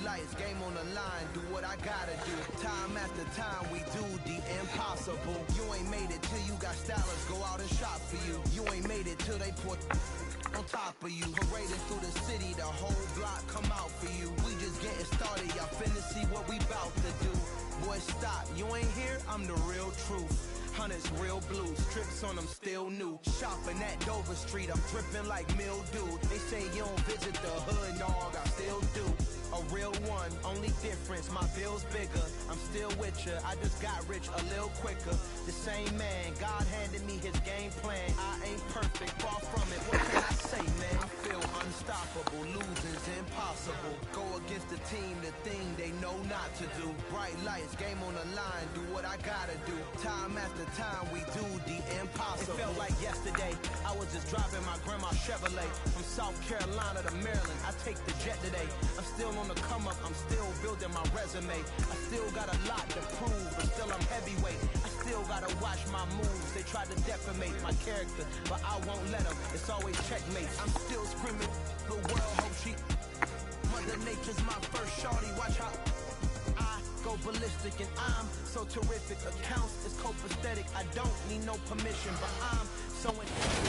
lights, game on the line, do what I gotta do. Time after time, we do the impossible. You ain't made it till you got stylers go out and shop for you. You ain't made it till they put on top of you. Parading through the city, the whole block come out for you. We just getting started, y'all finna see what we bout to do. Boy, stop, you ain't here, I'm the real truth. Hunters, real blues, trips on them still new. Shopping at Dover Street, I'm dripping like mildew. They say you don't visit the hood, dog, I still do. A real one, only difference, my bill's bigger. I'm still with ya, I just got rich a little quicker. The same man, God handed me his game plan. I ain't perfect, far from it, what can I say, man? I feel unstoppable, losing's impossible. Go against the team, the thing they know not to do. Bright lights, game on the line, do what I gotta do. Time after time, we do the impossible. It felt like yesterday, I was just driving my grandma's Chevrolet. From South Carolina to Maryland, I take the jet today. I'm still on the come up, I'm still building my resume. I still got a lot to prove, but still I'm heavyweight. I still gotta watch my moves. They try to defamate my character, but I won't let them. It's always checkmate. I'm still screaming, the world hope she. Mother Nature's my first shorty. Watch how I go ballistic, and I'm so terrific. Accounts is copacetic. I don't need no permission, but I'm so.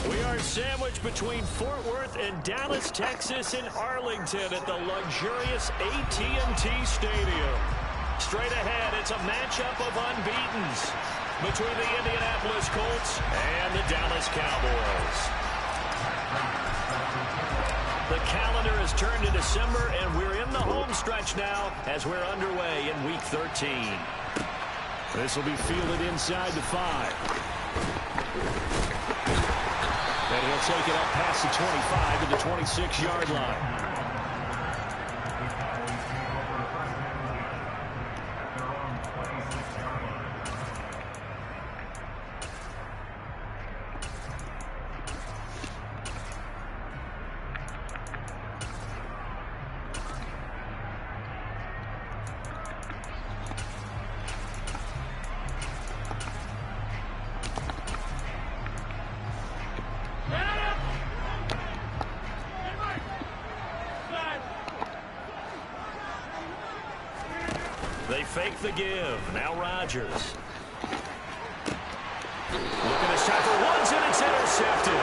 We are sandwiched between Fort Worth and Dallas, Texas, in Arlington at the luxurious AT&T Stadium. Straight ahead, it's a matchup of unbeatens between the Indianapolis Colts and the Dallas Cowboys. The calendar has turned to December, and we're in the home stretch now as we're underway in Week 13. This will be fielded inside the 5. And he'll take it up past the 25 to the 26-yard line. They fake the give. Now Rodgers. Looking this time for ones, and it's intercepted.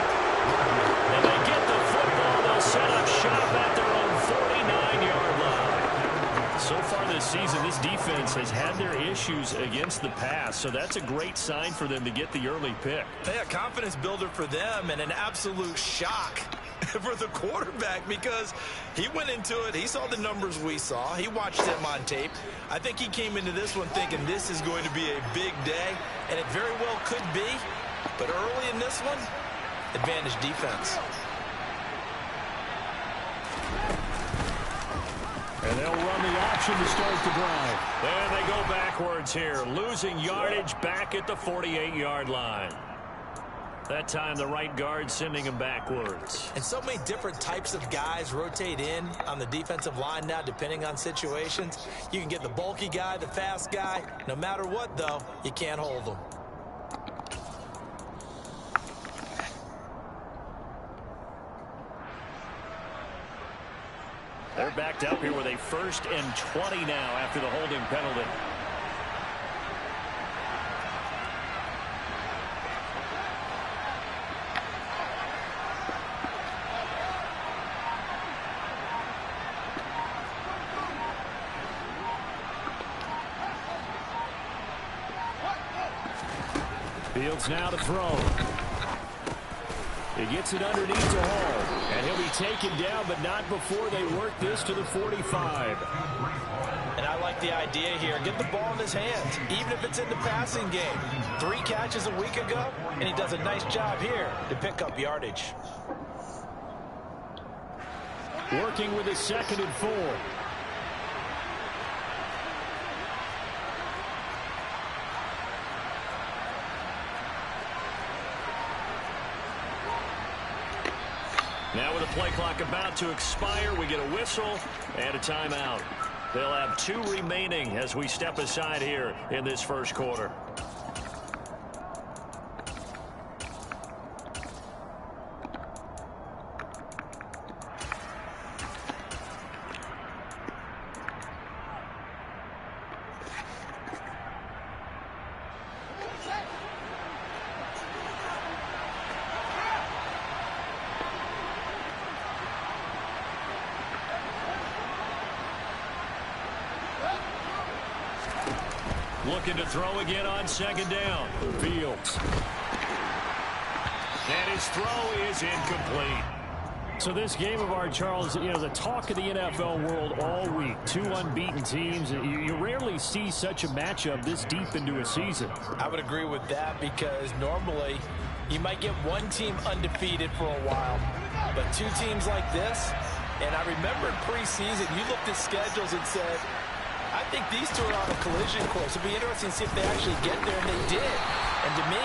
And they get the football. They'll set up shop at their own 49-yard line. So far this season, this defense has had their issues against the pass, so that's a great sign for them to get the early pick. Yeah, confidence builder for them, and an absolute shock for the quarterback, because he went into it, he saw the numbers we saw, he watched them on tape. I think he came into this one thinking this is going to be a big day, and it very well could be, but early in this one, advantage defense. And they'll run the option to start the drive. And they go backwards here, losing yardage back at the 48-yard line. That time, the right guard sending him backwards. And so many different types of guys rotate in on the defensive line now, depending on situations. You can get the bulky guy, the fast guy. No matter what, though, you can't hold them. They're backed up here with a 1st and 20 now after the holding penalty. Fields now to throw. He gets it underneath to Hall, and he'll be taken down, but not before they work this to the 45. And I like the idea here. Get the ball in his hands, even if it's in the passing game. 3 catches a week ago, and he does a nice job here to pick up yardage. Working with his 2nd and 4. Now with the play clock about to expire, we get a whistle and a timeout. They'll have 2 remaining as we step aside here in this first quarter. Looking to throw again on second down. Fields. And his throw is incomplete. So this game of art, Charles, you know, the talk of the NFL world all week. Two unbeaten teams. You rarely see such a matchup this deep into a season. I would agree with that because normally you might get one team undefeated for a while. But two teams like this, and I remember in preseason, you looked at schedules and said, I think these two are on a collision course. It'll be interesting to see if they actually get there, and they did. And to me,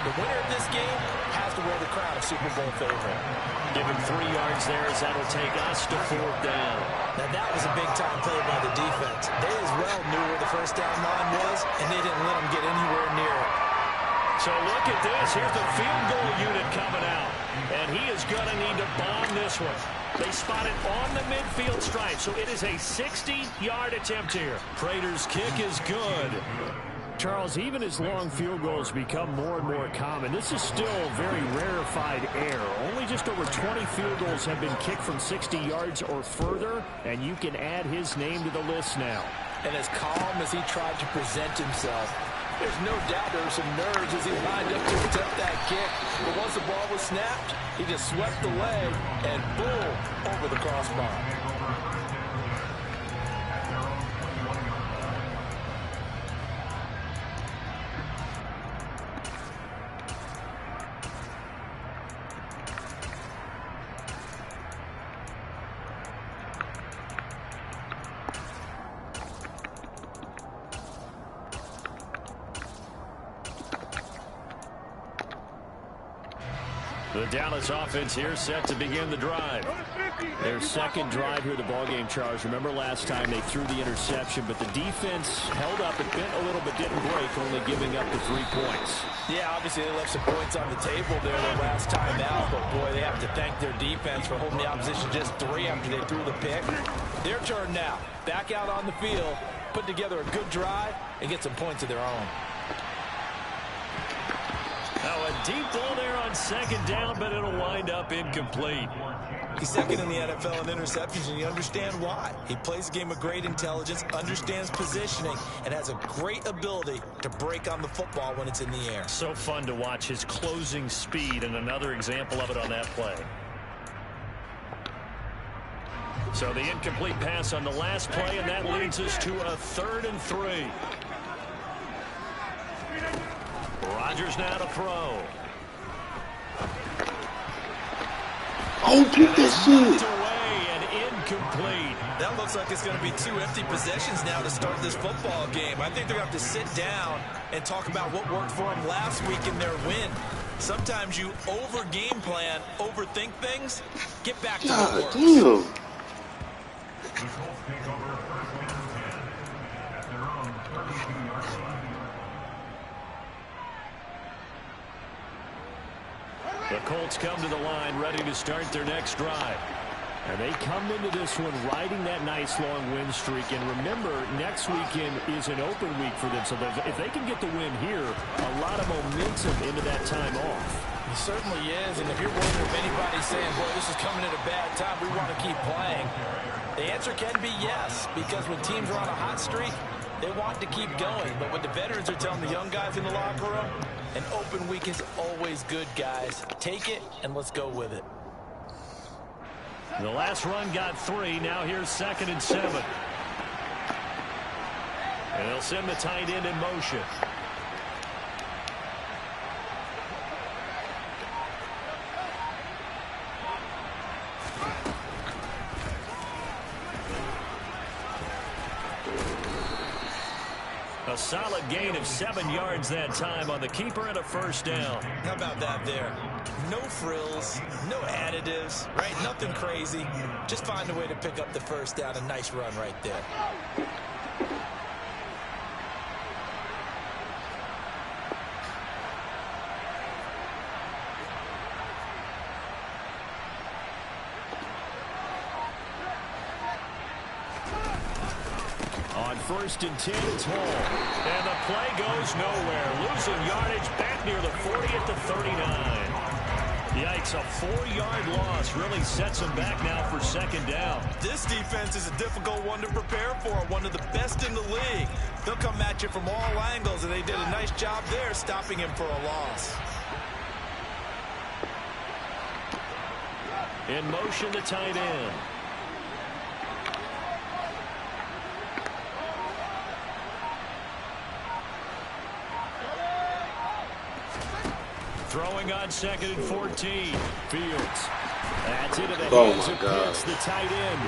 the winner of this game has to wear the crown of Super Bowl favorite. Give him 3 yards there as that'll take us to 4th down. Now that was a big-time play by the defense. They as well knew where the first down line was, and they didn't let them get anywhere near it. So look at this. Here's the field goal unit coming out. And he is going to need to bomb this one. They spot it on the midfield stripe. So it is a 60-yard attempt here. Prater's kick is good. Charles, even as long field goals become more and more common, this is still very rarefied air. Only just over 20 field goals have been kicked from 60 yards or further, and you can add his name to the list now. And as calm as he tried to present himself, there's no doubt there were some nerves as he lined up to attempt that kick. But once the ball was snapped, he just swept the leg and boom, over the crossbar. The Dallas offense here set to begin the drive. Their second drive here of the ballgame, Charles. Remember last time they threw the interception, but the defense held up. It bent a little but didn't break, only giving up the 3 points. Yeah, obviously they left some points on the table there the last time out, but boy, they have to thank their defense for holding the opposition just 3 after they threw the pick. Their turn now. Back out on the field, put together a good drive, and get some points of their own. Now a deep ball there on second down, but it'll wind up incomplete. He's second in the NFL in interceptions, and you understand why. He plays a game of great intelligence, understands positioning, and has a great ability to break on the football when it's in the air. So fun to watch his closing speed, and another example of it on that play. So the incomplete pass on the last play, and that leads us to a 3rd and 3. Rodgers now to throw. Oh, get that shit. Away and incomplete. That looks like it's going to be 2 empty possessions now to start this football game. I think they're going to have to sit down and talk about what worked for them last week in their win. Sometimes you over-game plan, overthink things. Get back to what works. Damn. The Colts come to the line ready to start their next drive. And they come into this one riding that nice long win streak. And remember, next weekend is an open week for them. So if they can get the win here, a lot of momentum into that time off. It certainly is. And if you're wondering if anybody's saying, boy, this is coming at a bad time, we want to keep playing, the answer can be yes. Because when teams are on a hot streak, they want to keep going. But what the veterans are telling the young guys in the locker room, an open week is always good, guys. Take it, and let's go with it. The last run got 3. Now here's 2nd and 7. And they'll send the tight end in motion. A solid gain of 7 yards that time on the keeper and a 1st down. How about that there? No frills, no additives, right? Nothing crazy. Just find a way to pick up the 1st down. A nice run right there. On 1st and 10, it's Hall. And the play goes nowhere. Losing yardage back near the 40 at the 39. Yikes, a 4-yard loss really sets them back now for second down. This defense is a difficult one to prepare for, one of the best in the league. They'll come at you from all angles, and they did a nice job there stopping him for a loss. In motion, the tight end. Throwing on 2nd and 14. Fields. That's into the hands of Pitts, the tight end.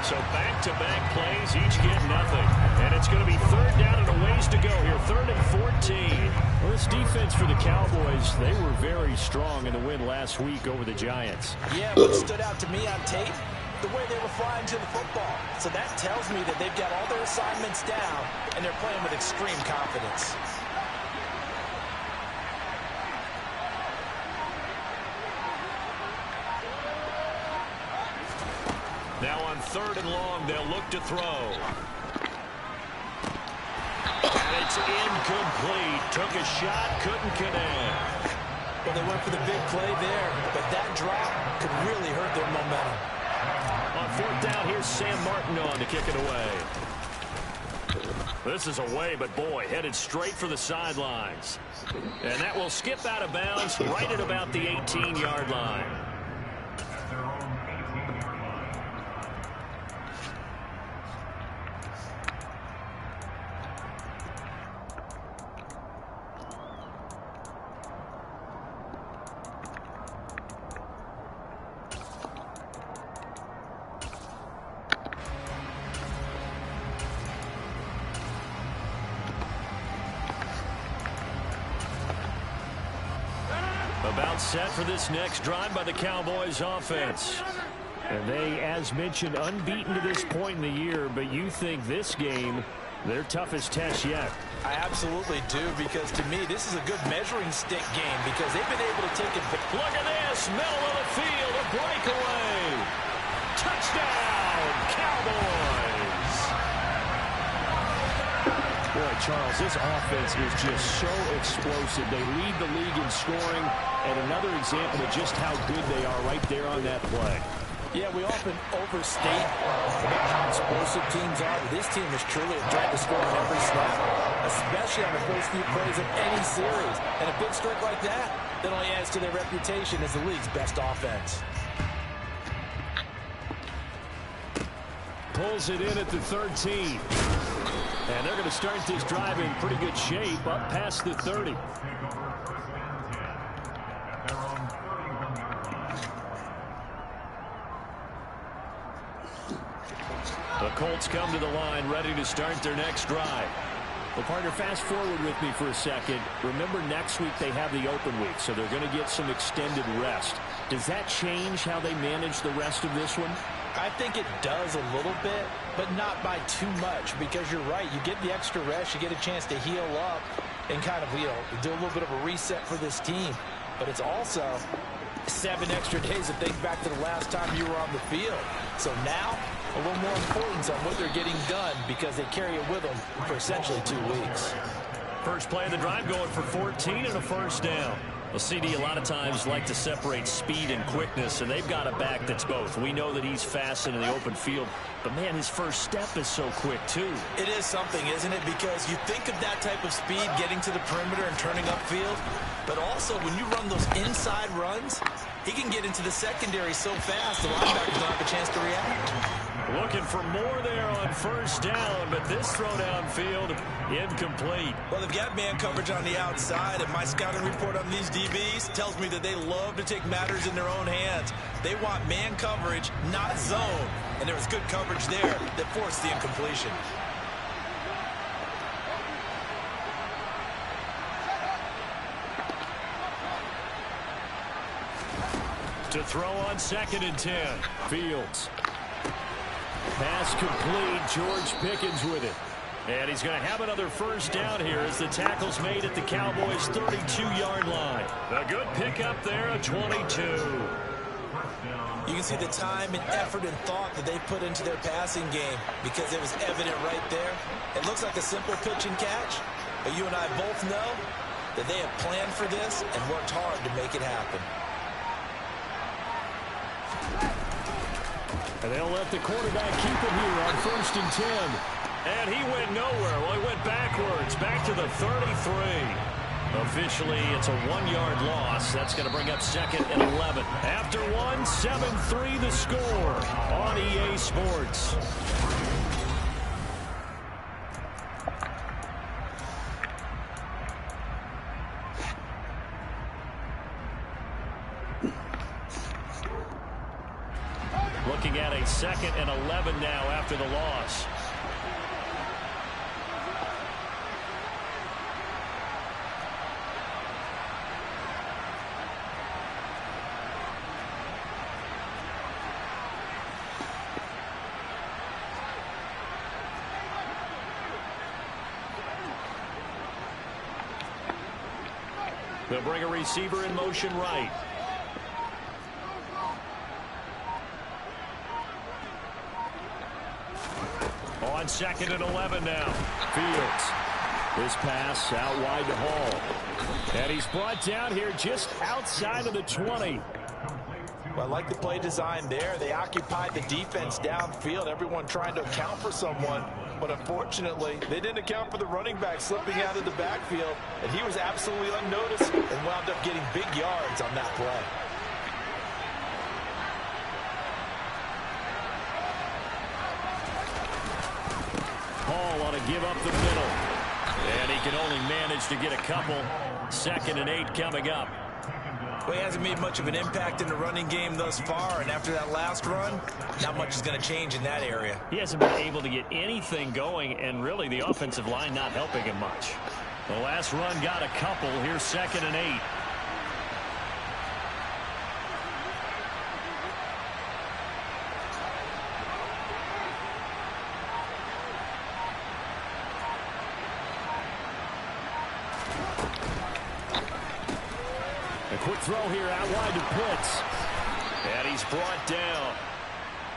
So back-to-back plays, each get nothing. And it's going to be 3rd down and a ways to go here. 3rd and 14. Well, this defense for the Cowboys, they were very strong in the win last week over the Giants. Yeah, what stood out to me on tape, the way they were flying to the football. So that tells me that they've got all their assignments down, and they're playing with extreme confidence. Now on 3rd and long, they'll look to throw. And it's incomplete. Took a shot, couldn't connect. Well, they went for the big play there, but that drop could really hurt their momentum. On 4th down, here's Sam Martin on to kick it away. This is away, but boy, headed straight for the sidelines. And that will skip out of bounds right at about the 18-yard line. About set for this next drive by the Cowboys offense. And they, as mentioned, unbeaten to this point in the year, but you think this game, their toughest test yet. I absolutely do, because to me, this is a good measuring stick game because they've been able to take it. Look at this, middle of the field, a breakaway. Touchdown, Cowboys. Boy, Charles, this offense is just so explosive. They lead the league in scoring, and another example of just how good they are right there on that play. Yeah, we often overstate how explosive teams are, but this team is truly a threat to score on every snap, especially on the first few plays of any series. And a big streak like that only adds to their reputation as the league's best offense. Pulls it in at the 13. And they're going to start this drive in pretty good shape up past the 30. The Colts come to the line ready to start their next drive. Well, partner, fast forward with me for a second. Remember, next week they have the open week, so they're going to get some extended rest. Does that change how they manage the rest of this one? I think it does a little bit, but not by too much, because you're right. You get the extra rest, you get a chance to heal up and kind of, do a little bit of a reset for this team. But it's also 7 extra days to think back to the last time you were on the field. So now, a little more importance on what they're getting done because they carry it with them for essentially 2 weeks. First play of the drive going for 14 and a first down. Well, CD, a lot of times like to separate speed and quickness, and they've got a back that's both. We know that he's fast in the open field, but, man, his first step is so quick, too. It is something, isn't it? Because you think of that type of speed getting to the perimeter and turning upfield, but also when you run those inside runs, he can get into the secondary so fast the linebackers don't have a chance to react. Looking for more there on first down, but this throw downfield incomplete. Well, they've got man coverage on the outside, and my scouting report on these DBs tells me that they love to take matters in their own hands. They want man coverage, not zone, and there was good coverage there that forced the incompletion. To throw on 2nd and 10. Fields. Pass complete. George Pickens with it. And he's going to have another first down here as the tackle's made at the Cowboys' 32-yard line. A good pickup there, a 22. You can see the time and effort and thought that they put into their passing game because it was evident right there. It looks like a simple pitch and catch, but you and I both know that they have planned for this and worked hard to make it happen. And they'll let the quarterback keep it here on 1st and 10. And he went nowhere. Well, he went backwards, back to the 33. Officially, it's a 1-yard loss. That's going to bring up 2nd and 11. After one, 7-3 the score on EA Sports. Looking at a 2nd and 11 now after the loss. They'll bring a receiver in motion right. On 2nd and 11 now. Fields. This pass out wide to Hall. And he's brought down here just outside of the 20. Well, I like the play design there. They occupied the defense downfield, everyone trying to account for someone. But unfortunately, they didn't account for the running back slipping out of the backfield. And he was absolutely unnoticed and wound up getting big yards on that play. Hall ought to give up the middle. And he can only manage to get a couple. 2nd and 8 coming up. Well, he hasn't made much of an impact in the running game thus far, and after that last run, not much is going to change in that area. He hasn't been able to get anything going, and really the offensive line not helping him much. The last run got a couple. Here's 2nd and 8. Quick throw here out wide to Pitts. And he's brought down.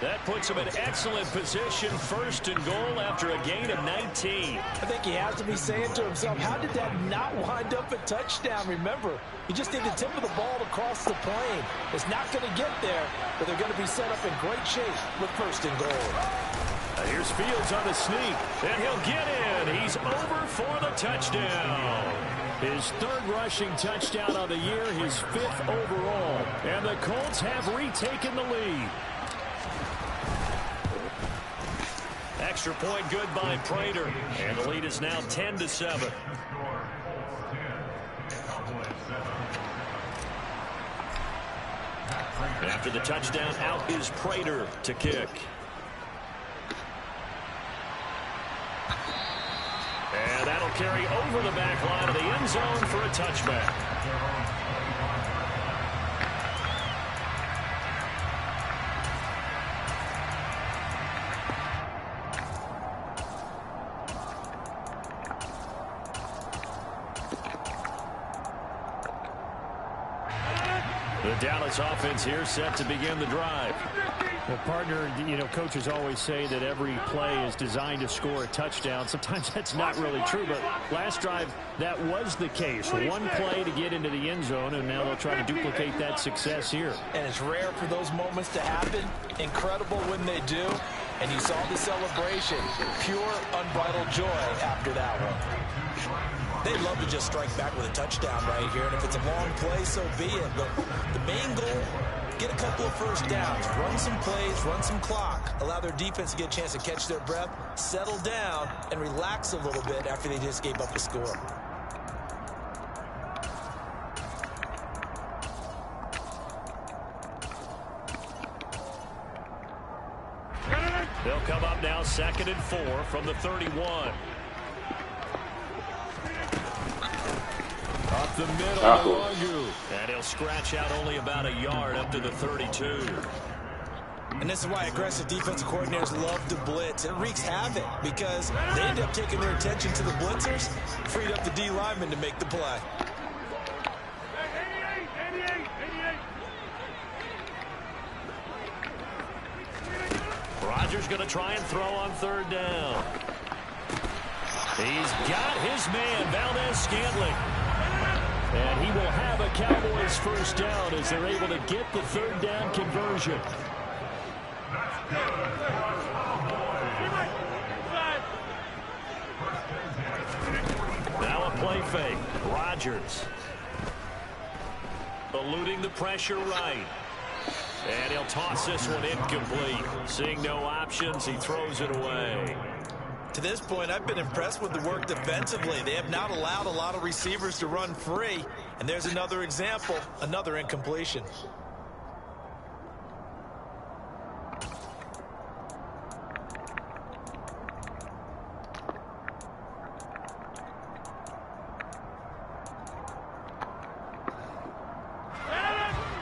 That puts him in excellent position. 1st and goal after a gain of 19. I think he has to be saying to himself, how did that not wind up a touchdown? Remember, he just need the tip of the ball to cross the plane. It's not going to get there, but they're going to be set up in great shape with 1st and goal. Here's Fields on the sneak, and he'll get in. He's over for the touchdown. His 3rd rushing touchdown of the year, his 5th overall. And the Colts have retaken the lead. Extra point good by Prater. And the lead is now 10-7. After the touchdown, out is Prater to kick. And that'll carry over the back line of the end zone for a touchback. The Dallas offense here set to begin the drive. Well, partner, coaches always say that every play is designed to score a touchdown. Sometimes that's not really true, but last drive, that was the case. One play to get into the end zone, and now they'll try to duplicate that success here. And it's rare for those moments to happen. Incredible when they do. And you saw the celebration. Pure, unbridled joy after that one. They'd love to just strike back with a touchdown right here. And if it's a long play, so be it. But the main goal, get a couple of first downs, run some plays, run some clock, allow their defense to get a chance to catch their breath, settle down, and relax a little bit after they just gave up the score. They'll come up now 2nd and 4 from the 31. Up the middle, and he'll scratch out only about a yard up to the 32. And this is why aggressive defensive coordinators love to blitz. It wreaks havoc because they end up taking their attention to the blitzers, freed up the D lineman to make the play. Rodgers going to try and throw on 3rd down. He's got his man, Valdez-Scantling. And he will have a Cowboys 1st down as they're able to get the 3rd down conversion. Now a play fake. Rodgers. Eluding the pressure right. And he'll toss this one incomplete. Seeing no options, he throws it away. To this point, I've been impressed with the work defensively. They have not allowed a lot of receivers to run free. And there's another example, another incompletion.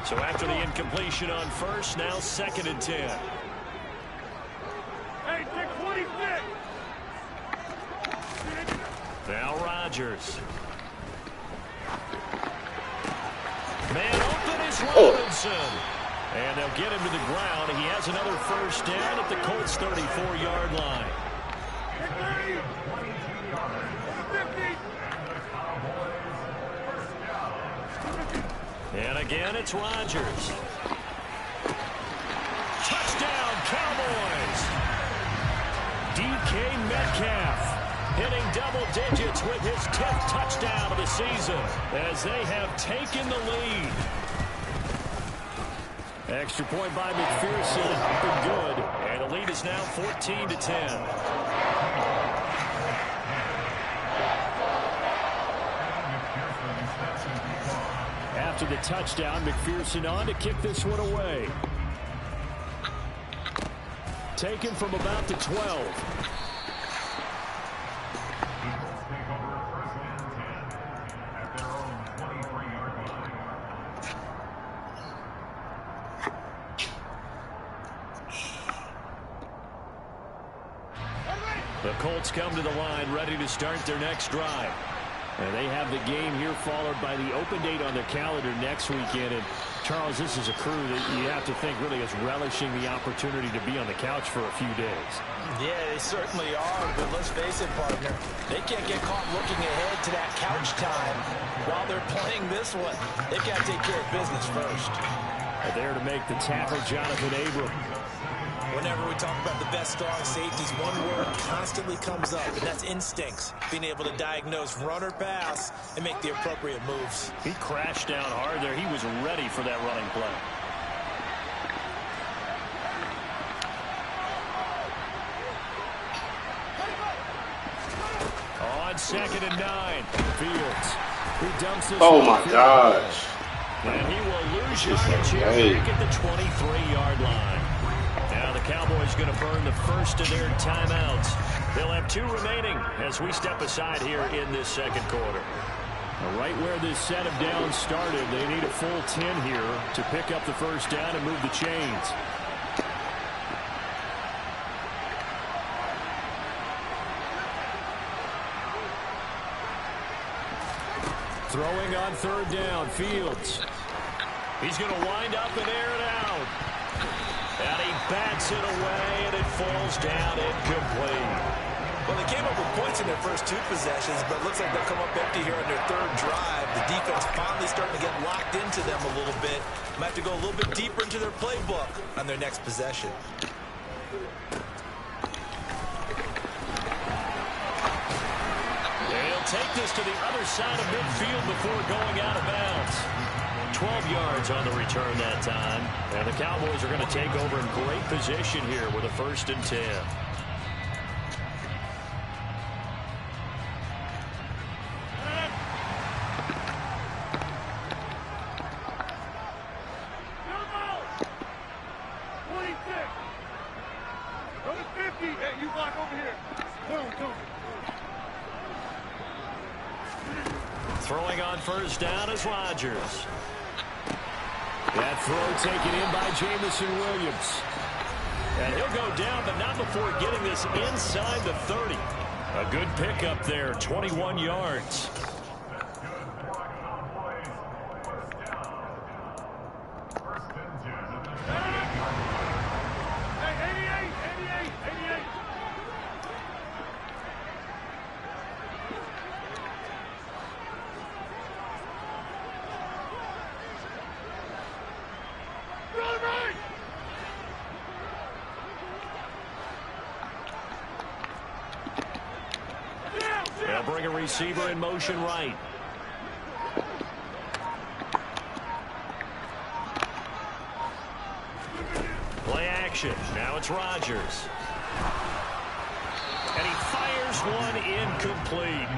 So after the incompletion on first, now 2nd and 10. Hey, take 26. Now Rodgers. Man open is Robinson. And they'll get him to the ground. He has another first down at the Colts' 34-yard line. And again, it's Rodgers. Touchdown, Cowboys! DK Metcalf hitting double digits with his 10th touchdown of the season as they have taken the lead. Extra point by McPherson, up and good. And the lead is now 14-10. After the touchdown, McPherson on to kick this one away. Taken from about the 12. The Colts come to the line, ready to start their next drive. And they have the game here followed by the open date on their calendar next weekend. And Charles, this is a crew that you have to think really is relishing the opportunity to be on the couch for a few days. Yeah, they certainly are, but let's face it, partner. They can't get caught looking ahead to that couch time while they're playing this one. They've got to take care of business first. And there to make the tackle, Jonathan Abram. Whenever we talk about the best strong safeties, one word constantly comes up, and that's instincts. Being able to diagnose run or pass and make the appropriate moves. He crashed down hard there. He was ready for that running play. On 2nd and 9, Fields. He dumps this. Oh my gosh. And he will lose yardage here back at the 23-yard line. Now the Cowboys going to burn the first of their timeouts. They'll have 2 remaining as we step aside here in this second quarter. Right where this set of downs started, they need a full 10 here to pick up the first down and move the chains. Throwing on 3rd down, Fields. He's going to wind up and air it out. And he bats it away, and it falls down incomplete. Well, they came up with points in their first 2 possessions, but it looks like they'll come up empty here on their 3rd drive. The defense finally starting to get locked into them a little bit. Might have to go a little bit deeper into their playbook on their next possession. They'll take this to the other side of midfield before going out of bounds. 12 yards on the return that time. And the Cowboys are going to take over in great position here with a 1st and 10. Throwing on 1st down is Rodgers. That throw taken in by Jamison Williams. And he'll go down, but not before getting this inside the 30. A good pickup there, 21 yards. They'll bring a receiver in motion right. Play action. Now it's Rodgers. And he fires one incomplete.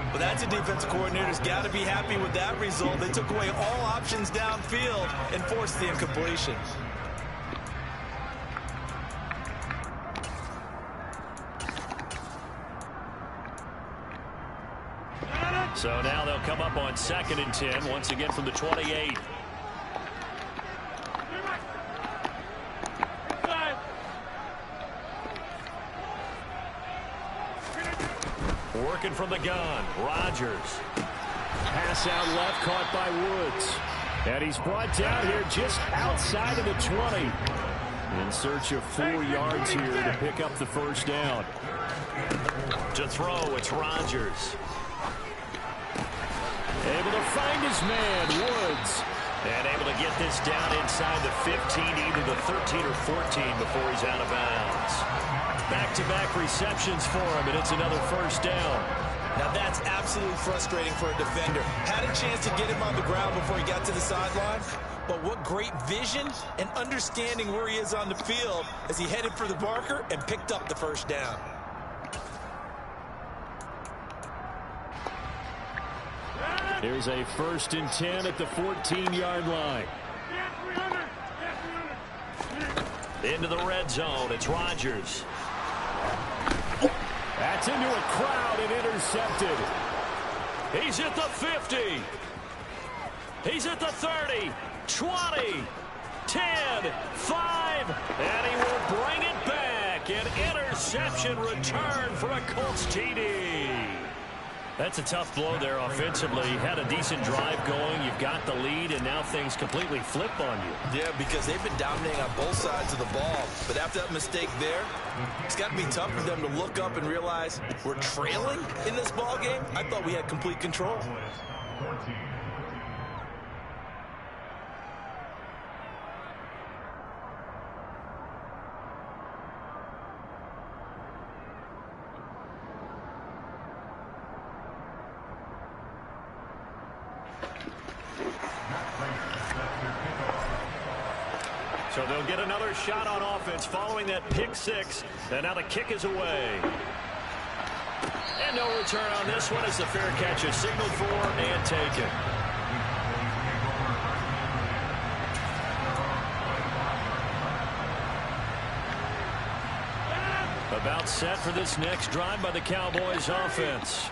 Well, that's a defensive coordinator's got to be happy with that result. They took away all options downfield and forced the incompletion. So now they'll come up on 2nd and 10, once again from the 28. Working from the gun, Rodgers. Pass out left, caught by Woods. And he's brought down here just outside of the 20. In search of 4 yards here to pick up the first down. To throw, it's Rodgers. Able to find his man, Woods. And able to get this down inside the 15, either the 13 or 14 before he's out of bounds. Back-to-back receptions for him, and it's another first down. Now that's absolutely frustrating for a defender. Had a chance to get him on the ground before he got to the sideline, but what great vision and understanding where he is on the field as he headed for the marker and picked up the first down. Here's a 1st and 10 at the 14-yard line. Into the red zone, it's Rodgers. That's into a crowd and intercepted. He's at the 50. He's at the 30, 20, 10, 5, and he will bring it back. An interception return for a Colts TD. That's a tough blow there offensively. Had a decent drive going. You've got the lead, and now things completely flip on you. Yeah, because they've been dominating on both sides of the ball. But after that mistake there, it's got to be tough for them to look up and realize we're trailing in this ball game. I thought we had complete control. So they'll get another shot on offense following that pick 6. And now the kick is away. And no return on this one as the fair catch is signaled for and taken. About set for this next drive by the Cowboys offense.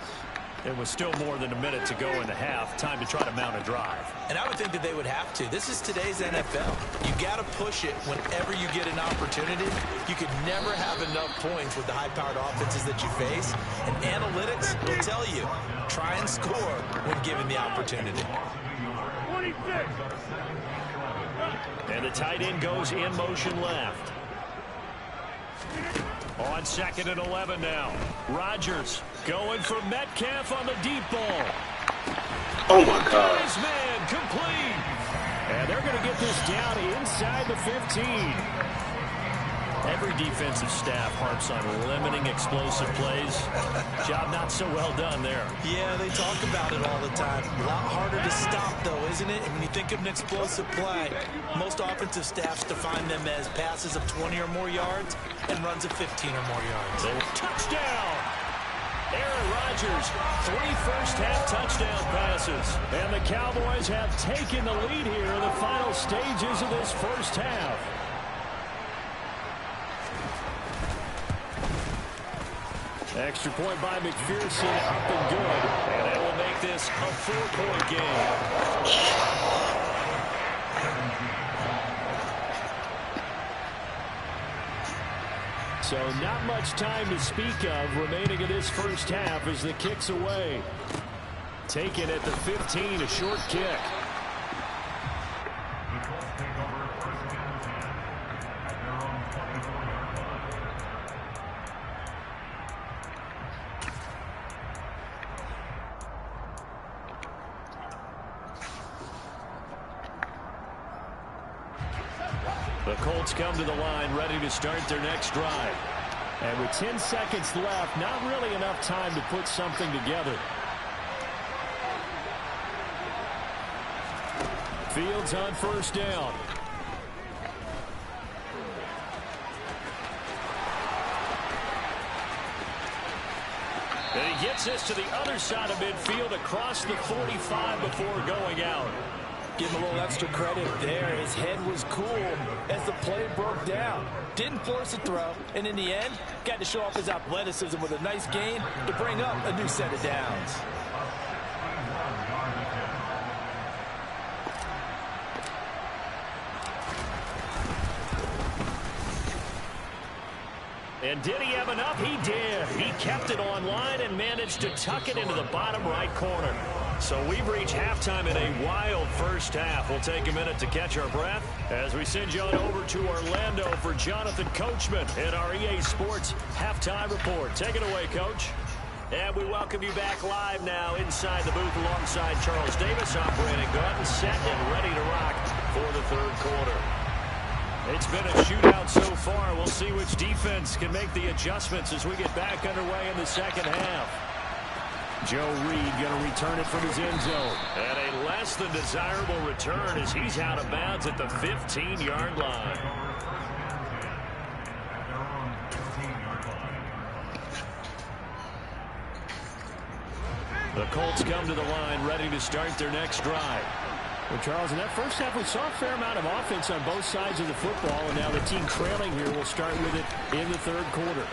It was still more than a minute to go in the half. Time to try to mount a drive. And I would think that they would have to. This is today's NFL. You got to push it whenever you get an opportunity. You could never have enough points with the high-powered offenses that you face. And analytics will tell you, try and score when given the opportunity. 26. And the tight end goes in motion left. On 2nd and 11 now. Rodgers going for Metcalf on the deep ball. Oh, my God. His man complete. And they're going to get this down inside the 15. Every defensive staff harps on limiting explosive plays. Job not so well done there. Yeah, they talk about it all the time. A lot harder to stop, though, isn't it? And when you think of an explosive play, most offensive staffs define them as passes of 20 or more yards and runs of 15 or more yards. Touchdown! Aaron Rodgers, 3 first-half touchdown passes. And the Cowboys have taken the lead here in the final stages of this first half. Extra point by McPherson, up and good. And that will make this a 4-point game. So not much time to speak of remaining in this first half as the kick's away. Taken at the 15, a short kick. The Colts come to the line ready to start their next drive. And with 10 seconds left, not really enough time to put something together. Fields on first down. And he gets this to the other side of midfield across the 45 before going out. Give him a little extra credit there. His head was cool as the play broke down. Didn't force a throw, and in the end, got to show off his athleticism with a nice gain to bring up a new set of downs. And did he have enough? He did. He kept it online and managed to tuck it into the bottom right corner. So we've reached halftime in a wild first half. We'll take a minute to catch our breath as we send you on over to Orlando for Jonathan Coachman in our EA Sports Halftime Report. Take it away, Coach. And we welcome you back live now inside the booth alongside Charles Davis. I'm Brandon Gordon, set and ready to rock for the third quarter. It's been a shootout so far. We'll see which defense can make the adjustments as we get back underway in the second half. Joe Reed going to return it from his end zone. And a less than desirable return as he's out of bounds at the 15-yard line. The Colts come to the line ready to start their next drive. Well, Charles, in that first half, we saw a fair amount of offense on both sides of the football, and now the team trailing here will start with it in the third quarter.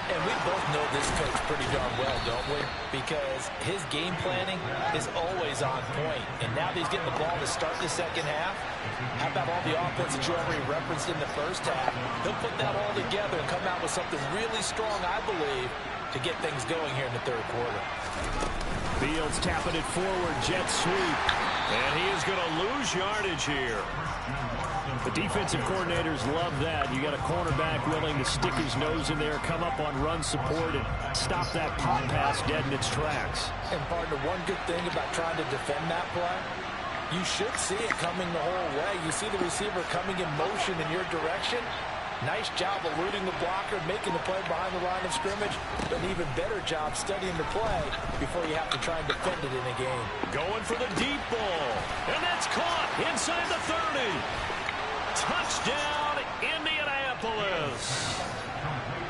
And we both know this coach pretty darn well, don't we? Because his game planning is always on point. And now that he's getting the ball to start the second half, how about all the offense that you already referenced in the first half? He'll put that all together and come out with something really strong, I believe, to get things going here in the third quarter. Fields tapping it forward, jet sweep. And he is going to lose yardage here. The defensive coordinators love that. You got a cornerback willing to stick his nose in there, come up on run support, and stop that pop pass dead in its tracks. And, partner, one good thing about trying to defend that play, you should see it coming the whole way. You see the receiver coming in motion in your direction. Nice job eluding the blocker, making the play behind the line of scrimmage. But an even better job studying the play before you have to try and defend it in a game. Going for the deep ball. And that's caught inside the 30. Touchdown, Indianapolis.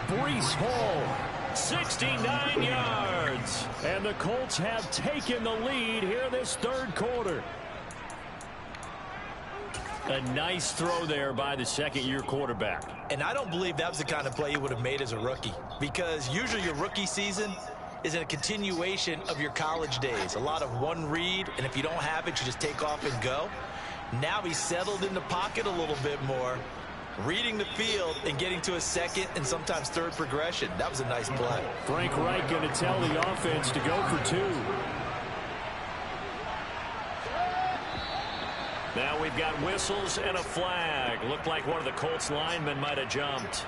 Breece Hall, 69 yards. And the Colts have taken the lead here this third quarter. A nice throw there by the second-year quarterback. And I don't believe that was the kind of play he would have made as a rookie, because usually your rookie season is a continuation of your college days. A lot of one read, and if you don't have it, you just take off and go. Now he's settled in the pocket a little bit more, reading the field and getting to a second and sometimes third progression. That was a nice play. Frank Reich going to tell the offense to go for two. Now we've got whistles and a flag. Looked like one of the Colts linemen might have jumped.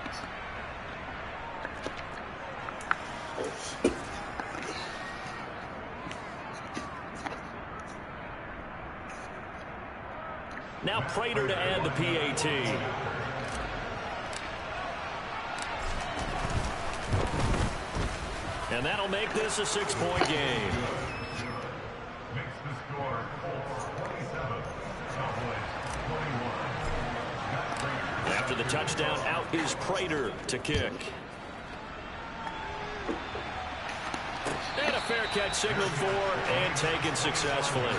Now Prater to add the PAT. And that'll make this a 6-point game. After the touchdown, out is Prater to kick. And a fair catch signaled for and taken successfully.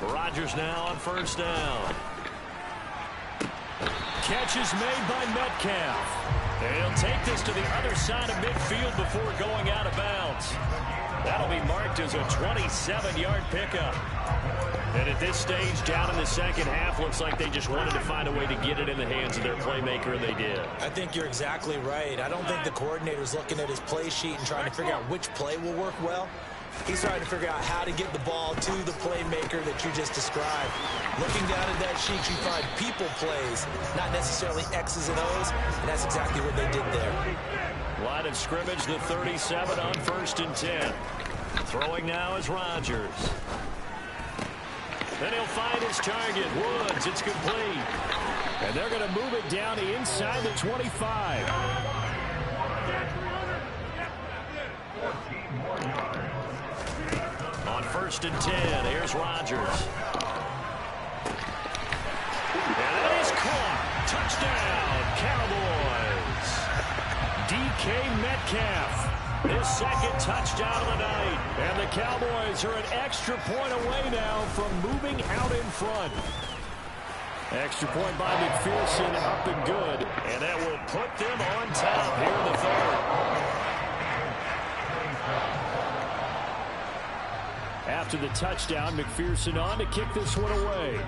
Rodgers now on first down. Catch is made by Metcalf. He'll take this to the other side of midfield before going out of bounds. That'll be marked as a 27-yard pickup. And at this stage, down in the second half, looks like they just wanted to find a way to get it in the hands of their playmaker, and they did. I think you're exactly right. I don't think the coordinator's looking at his play sheet and trying to figure out which play will work well. He's trying to figure out how to get the ball to the playmaker that you just described. Looking down at that sheet, you find people plays, not necessarily X's and O's, and that's exactly what they did there. Line of scrimmage, the 37 on 1st and 10. Throwing now is Rodgers. Then he'll find his target, Woods. It's complete. And they're going to move it down the inside the 25. On 1st and 10, here's Rodgers. And that is caught. Touchdown, Cowboys. DK Metcalf. His second touchdown of the night. And the Cowboys are an extra point away now from moving out in front. Extra point by McPherson, up and good. And that will put them on top here in the third. After the touchdown, McPherson on to kick this one away.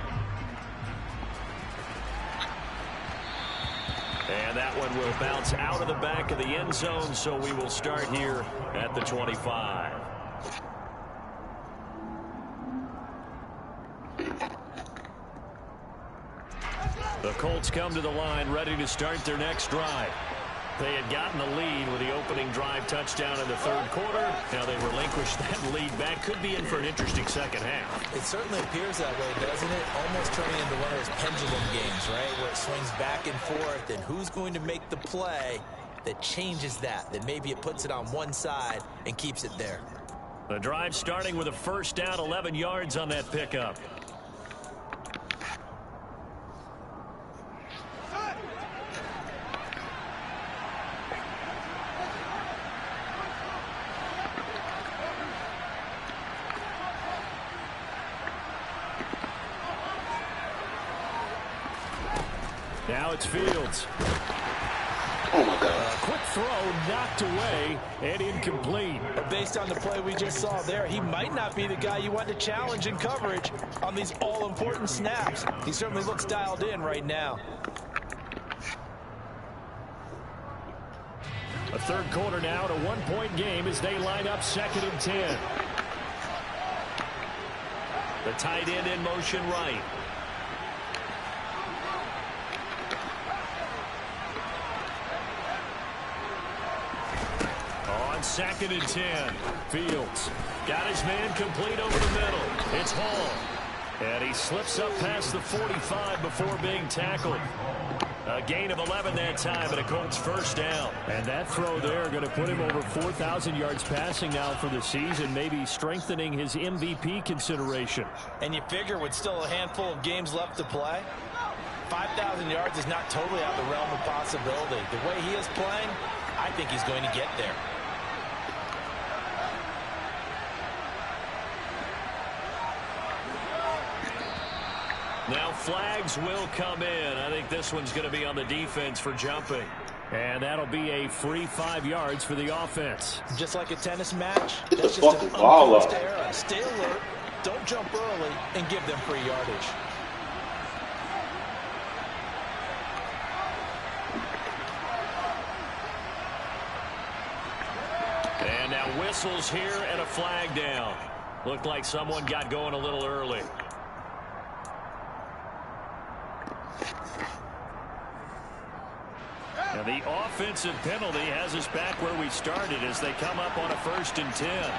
And that one will bounce out of the back of the end zone, so we will start here at the 25. The Colts come to the line ready to start their next drive. They had gotten the lead with the opening drive touchdown in the third quarter. Now they relinquished that lead back. Could be in for an interesting second half. It certainly appears that way, doesn't it? Almost turning into one of those pendulum games, right? Where it swings back and forth, and who's going to make the play that changes that maybe it puts it on one side and keeps it there. The drive starting with a first down, 11 yards on that pickup. Now it's Fields. Oh, my God. A quick throw knocked away and incomplete. Based on the play we just saw there, he might not be the guy you want to challenge in coverage on these all-important snaps. He certainly looks dialed in right now. A third quarter now at a one-point game as they line up 2nd and 10. The tight end in motion right. On 2nd and 10, Fields got his man complete over the middle. It's Hall. And he slips up past the 45 before being tackled. A gain of 11 that time and a Colts first down. And that throw there going to put him over 4,000 yards passing now for the season, maybe strengthening his MVP consideration. And you figure with still a handful of games left to play, 5,000 yards is not totally out of the realm of possibility. The way he is playing, I think he's going to get there. Now flags will come in. I think this one's going to be on the defense for jumping. And that'll be a free 5 yards for the offense. Just like a tennis match, Get that's the just fucking an ball unforced up. error. Stay alert, don't jump early, and give them free yardage. And now whistles here and a flag down. Looked like someone got going a little early. And the offensive penalty has us back where we started as they come up on a 1st and 10.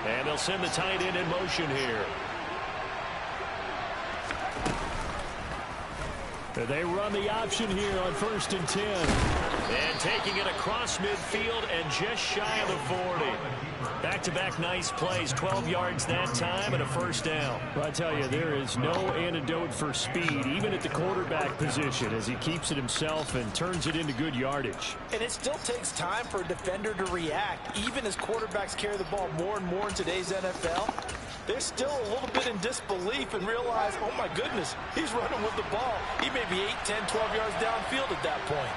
And they'll send the tight end in motion here. They run the option here on 1st and 10. And taking it across midfield and just shy of the 40. Back-to-back nice plays, 12 yards that time and a first down. Well, I tell you, there is no antidote for speed, even at the quarterback position, as he keeps it himself and turns it into good yardage. And it still takes time for a defender to react, even as quarterbacks carry the ball more and more in today's NFL. They're still a little bit in disbelief and realize, oh my goodness, he's running with the ball. He may be 8, 10, 12 yards downfield at that point.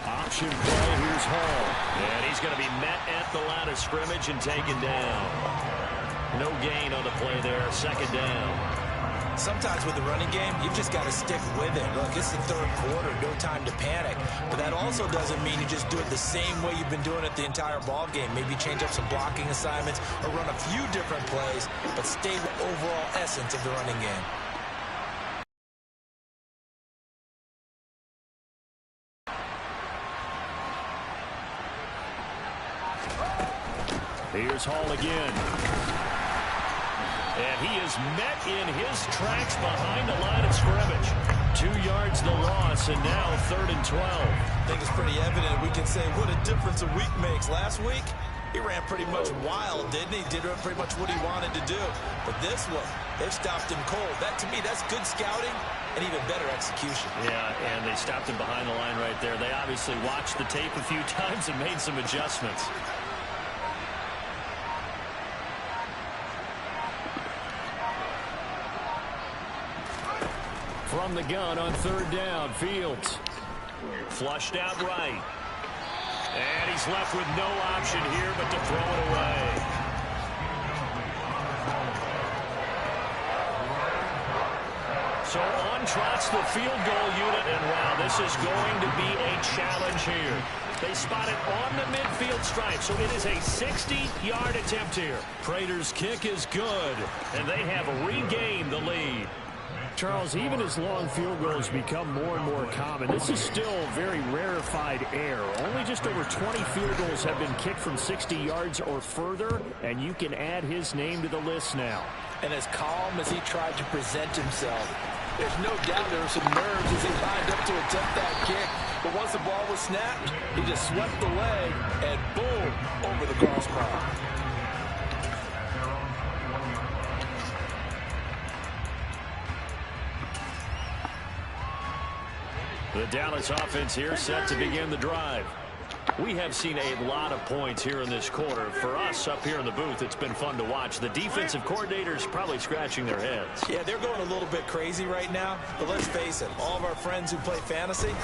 Option play, here's Hall. And he's going to be met at the line of scrimmage and taken down. No gain on the play there, 2nd down. Sometimes with the running game, you've just got to stick with it. Look, it's the third quarter, no time to panic. But that also doesn't mean you just do it the same way you've been doing it the entire ball game. Maybe change up some blocking assignments or run a few different plays, but stay with the overall essence of the running game. Here's Hall again. And he is met in his tracks behind the line of scrimmage. 2 yards the loss, and now 3rd and 12. I think it's pretty evident. We can say what a difference a week makes. Last week, he ran pretty much wild, didn't he? Did pretty much what he wanted to do. But this one, they've stopped him cold. That, to me, that's good scouting and even better execution. Yeah, and they stopped him behind the line right there. They obviously watched the tape a few times and made some adjustments. From the gun on 3rd down, Fields. Flushed out right. And he's left with no option here but to throw it away. So on trots the field goal unit, and wow, this is going to be a challenge here. They spot it on the midfield stripe, so it is a 60-yard attempt here. Prater's kick is good, and they have regained the lead. Charles, even as long field goals become more and more common, this is still very rarefied air. Only just over 20 field goals have been kicked from 60 yards or further, and you can add his name to the list now. And as calm as he tried to present himself, there's no doubt there were some nerves as he lined up to attempt that kick. But once the ball was snapped, he just swept the leg and boom, over the crossbar. The Dallas offense here set to begin the drive. We have seen a lot of points here in this quarter. For us up here in the booth, it's been fun to watch. The defensive coordinators probably scratching their heads. Yeah, they're going a little bit crazy right now. But let's face it, all of our friends who play fantasy,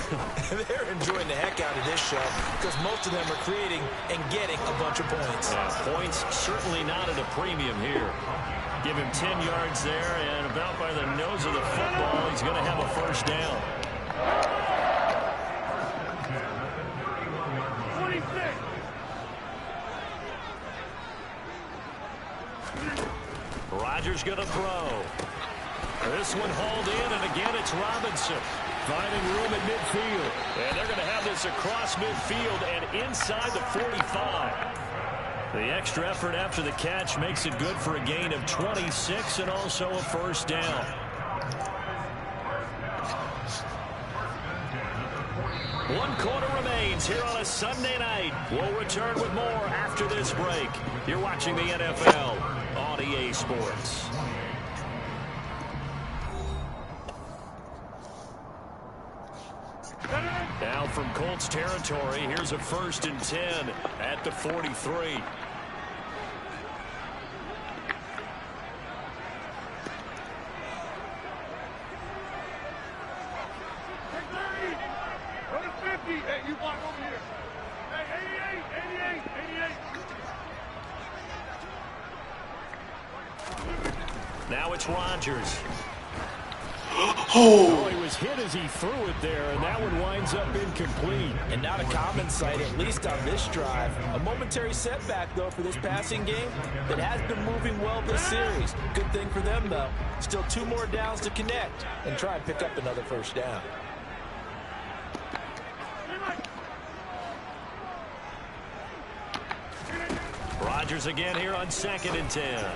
they're enjoying the heck out of this show because most of them are creating and getting a bunch of points. Yeah, points certainly not at a premium here. Give him 10 yards there, and about by the nose of the football, he's going to have a first down. Rodgers going to throw. This one hauled in, and again it's Robinson finding room at midfield. And they're going to have this across midfield and inside the 45. The extra effort after the catch makes it good for a gain of 26 and also a first down. One quarter remains here on a Sunday night. We'll return with more after this break. You're watching the NFL on EA Sports. Now from Colts territory, here's a 1st and 10 at the 43. Now it's Rodgers. Oh, he was hit as he threw it there, and that one winds up incomplete. And not a common sight, at least on this drive. A momentary setback, though, for this passing game that has been moving well this series. Good thing for them, though. Still 2 more downs to connect and try and pick up another first down. Rodgers again here on 2nd and 10.